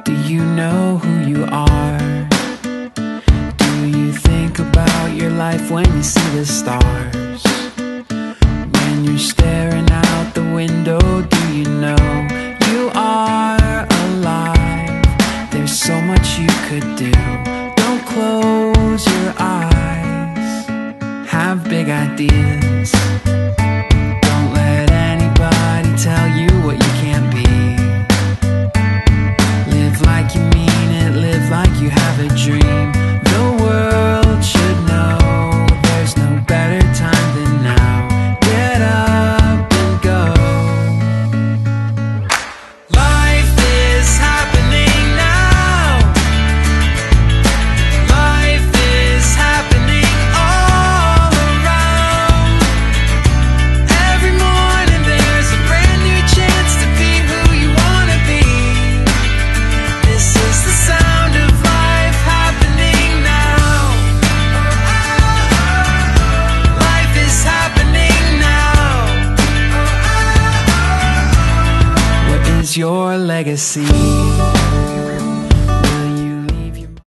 Do you know who you are? Do you think about your life when you see the stars? When you're staring out the window, do you know you are alive? There's so much you could do. Don't close your eyes. Have big ideas. Don't let anybody tell you what you can't be. Live like you mean it, live like you have a dream. The world should know there's no better time than now. Get up and go. Life is happening now. Life is happening all around. Every morning there's a brand new chance to be who you wanna be. This is the sound of life happening now. Life is happening now. What is your legacy?